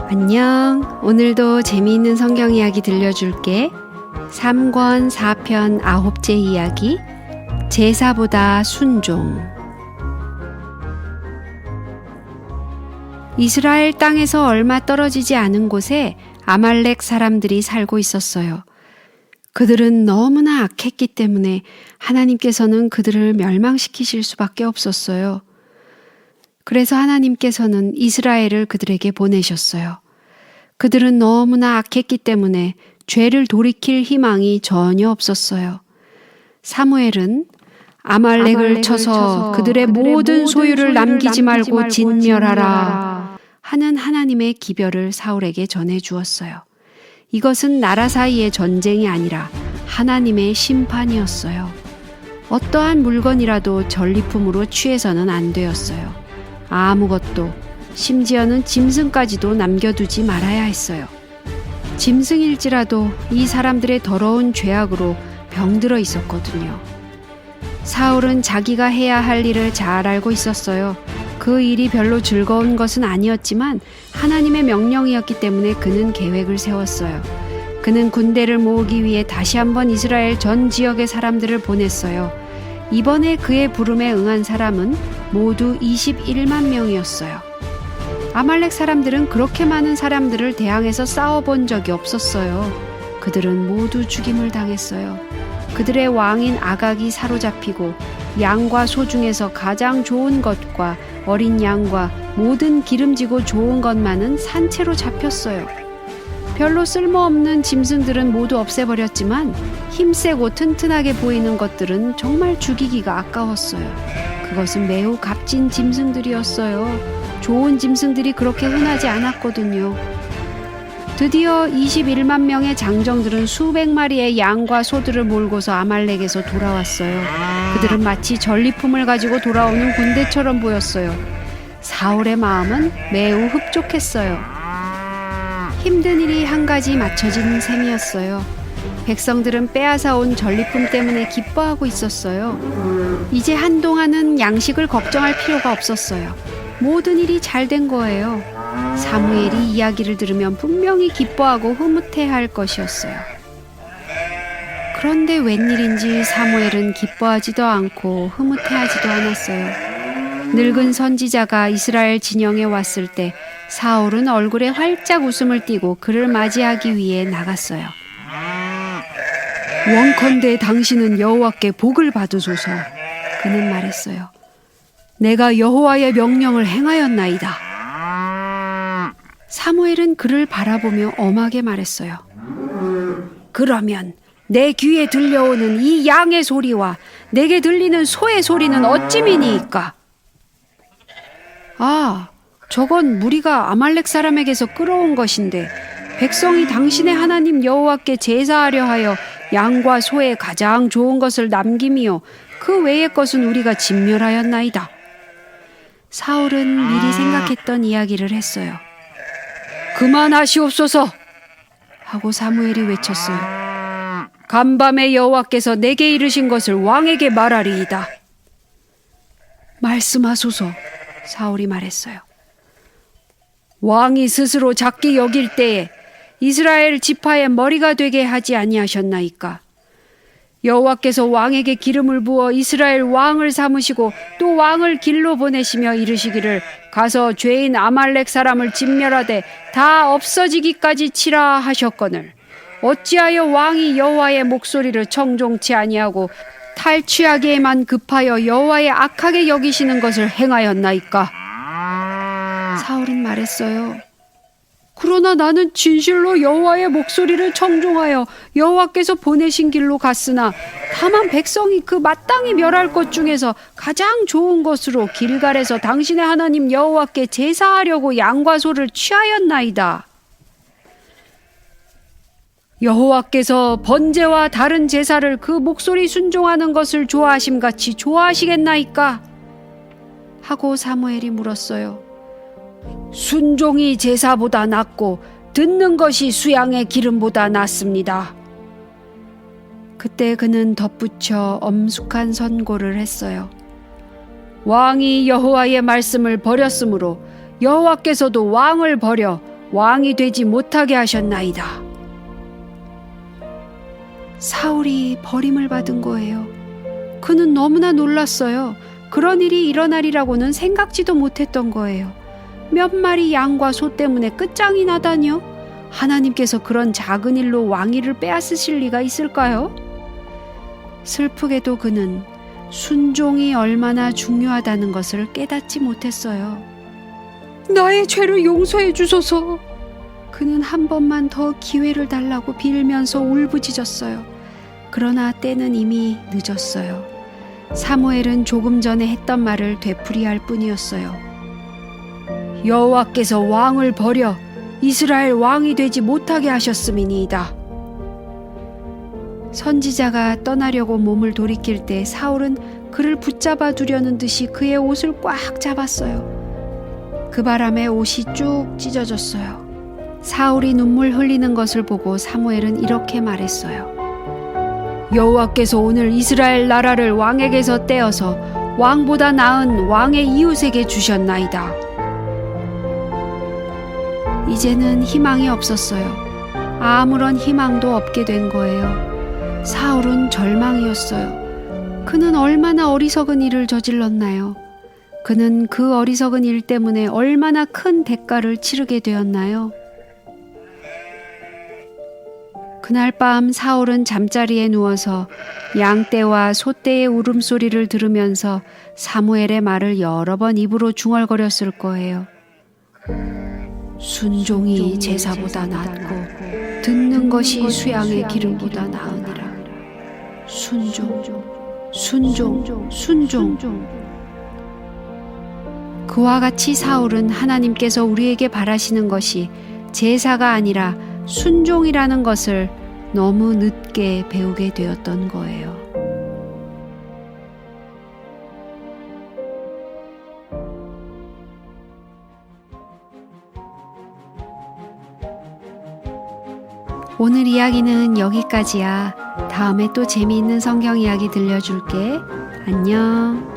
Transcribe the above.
안녕. 오늘도 재미있는 성경 이야기 들려줄게. 3권 4편 9째 이야기, 제사보다 순종. 이스라엘 땅에서 얼마 떨어지지 않은 곳에 아말렉 사람들이 살고 있었어요. 그들은 너무나 악했기 때문에 하나님께서는 그들을 멸망시키실 수밖에 없었어요. 그래서 하나님께서는 이스라엘을 그들에게 보내셨어요. 그들은 너무나 악했기 때문에 죄를 돌이킬 희망이 전혀 없었어요. 사무엘은 아말렉을 쳐서 그들의 모든 소유를 남기지 말고 진멸하라 하는 하나님의 기별을 사울에게 전해 주었어요. 이것은 나라 사이의 전쟁이 아니라 하나님의 심판이었어요. 어떠한 물건이라도 전리품으로 취해서는 안 되었어요. 아무것도, 심지어는 짐승까지도 남겨두지 말아야 했어요. 짐승일지라도 이 사람들의 더러운 죄악으로 병들어 있었거든요. 사울은 자기가 해야 할 일을 잘 알고 있었어요. 그 일이 별로 즐거운 것은 아니었지만 하나님의 명령이었기 때문에 그는 계획을 세웠어요. 그는 군대를 모으기 위해 다시 한번 이스라엘 전 지역의 사람들을 보냈어요. 이번에 그의 부름에 응한 사람은 모두 21만 명이었어요. 아말렉 사람들은 그렇게 많은 사람들을 대항해서 싸워본 적이 없었어요. 그들은 모두 죽임을 당했어요. 그들의 왕인 아각이 사로잡히고 양과 소 중에서 가장 좋은 것과 어린 양과 모든 기름지고 좋은 것만은 산채로 잡혔어요. 별로 쓸모없는 짐승들은 모두 없애버렸지만 힘세고 튼튼하게 보이는 것들은 정말 죽이기가 아까웠어요. 그것은 매우 값진 짐승들이었어요. 좋은 짐승들이 그렇게 흔하지 않았거든요. 드디어 21만 명의 장정들은 수백 마리의 양과 소들을 몰고서 아말렉에서 돌아왔어요. 그들은 마치 전리품을 가지고 돌아오는 군대처럼 보였어요. 사울의 마음은 매우 흡족했어요. 힘든 일이 한 가지 맞춰진 셈이었어요. 백성들은 빼앗아온 전리품 때문에 기뻐하고 있었어요. 이제 한동안은 양식을 걱정할 필요가 없었어요. 모든 일이 잘 된 거예요. 사무엘이 이야기를 들으면 분명히 기뻐하고 흐뭇해할 것이었어요. 그런데 웬일인지 사무엘은 기뻐하지도 않고 흐뭇해하지도 않았어요. 늙은 선지자가 이스라엘 진영에 왔을 때 사울은 얼굴에 활짝 웃음을 띠고 그를 맞이하기 위해 나갔어요. 원컨대 당신은 여호와께 복을 받으소서. 그는 말했어요. 내가 여호와의 명령을 행하였나이다. 사무엘은 그를 바라보며 엄하게 말했어요. 그러면 내 귀에 들려오는 이 양의 소리와 내게 들리는 소의 소리는 어찌미니이까? 아, 저건 무리가 아말렉 사람에게서 끌어온 것인데 백성이 당신의 하나님 여호와께 제사하려 하여 양과 소의 가장 좋은 것을 남김이요 그 외의 것은 우리가 진멸하였나이다. 사울은 미리 생각했던 이야기를 했어요. 그만하시옵소서 하고 사무엘이 외쳤어요. 간밤에 여호와께서 내게 이르신 것을 왕에게 말하리이다. 말씀하소서. 사울이 말했어요. 왕이 스스로 작게 여길 때에 이스라엘 지파의 머리가 되게 하지 아니하셨나이까? 여호와께서 왕에게 기름을 부어 이스라엘 왕을 삼으시고 또 왕을 길로 보내시며 이르시기를 가서 죄인 아말렉 사람을 진멸하되 다 없어지기까지 치라 하셨거늘 어찌하여 왕이 여호와의 목소리를 청종치 아니하고 탈취하기에만 급하여 여호와의 악하게 여기시는 것을 행하였나이까? 사울은 말했어요. 그러나 나는 진실로 여호와의 목소리를 청종하여 여호와께서 보내신 길로 갔으나 다만 백성이 그 마땅히 멸할 것 중에서 가장 좋은 것으로 길갈에서 당신의 하나님 여호와께 제사하려고 양과 소를 취하였나이다. 여호와께서 번제와 다른 제사를 그 목소리 순종하는 것을 좋아하심같이 좋아하시겠나이까? 하고 사무엘이 물었어요. 순종이 제사보다 낫고 듣는 것이 수양의 기름보다 낫습니다. 그때 그는 덧붙여 엄숙한 선고를 했어요. 왕이 여호와의 말씀을 버렸으므로 여호와께서도 왕을 버려 왕이 되지 못하게 하셨나이다. 사울이 버림을 받은 거예요. 그는 너무나 놀랐어요. 그런 일이 일어나리라고는 생각지도 못했던 거예요. 몇 마리 양과 소 때문에 끝장이 나다니요? 하나님께서 그런 작은 일로 왕위를 빼앗으실 리가 있을까요? 슬프게도 그는 순종이 얼마나 중요하다는 것을 깨닫지 못했어요. 나의 죄를 용서해 주소서. 그는 한 번만 더 기회를 달라고 빌면서 울부짖었어요. 그러나 때는 이미 늦었어요. 사무엘은 조금 전에 했던 말을 되풀이할 뿐이었어요. 여호와께서 왕을 버려 이스라엘 왕이 되지 못하게 하셨음이니이다. 선지자가 떠나려고 몸을 돌이킬 때 사울은 그를 붙잡아 두려는 듯이 그의 옷을 꽉 잡았어요. 그 바람에 옷이 쭉 찢어졌어요. 사울이 눈물 흘리는 것을 보고 사무엘은 이렇게 말했어요. 여호와께서 오늘 이스라엘 나라를 왕에게서 떼어서 왕보다 나은 왕의 이웃에게 주셨나이다. 이제는 희망이 없었어요. 아무런 희망도 없게 된 거예요. 사울은 절망이었어요. 그는 얼마나 어리석은 일을 저질렀나요? 그는 그 어리석은 일 때문에 얼마나 큰 대가를 치르게 되었나요? 그날 밤 사울은 잠자리에 누워서 양떼와 소떼의 울음소리를 들으면서 사무엘의 말을 여러 번 입으로 중얼거렸을 거예요. 순종이 제사보다 낫고 듣는 것이 수양의 기름보다 나으니라. 순종, 순종, 순종. 그와 같이 사울은 하나님께서 우리에게 바라시는 것이 제사가 아니라 순종이라는 것을 너무 늦게 배우게 되었던 거예요. 오늘 이야기는 여기까지야. 다음에 또 재미있는 성경 이야기 들려줄게. 안녕.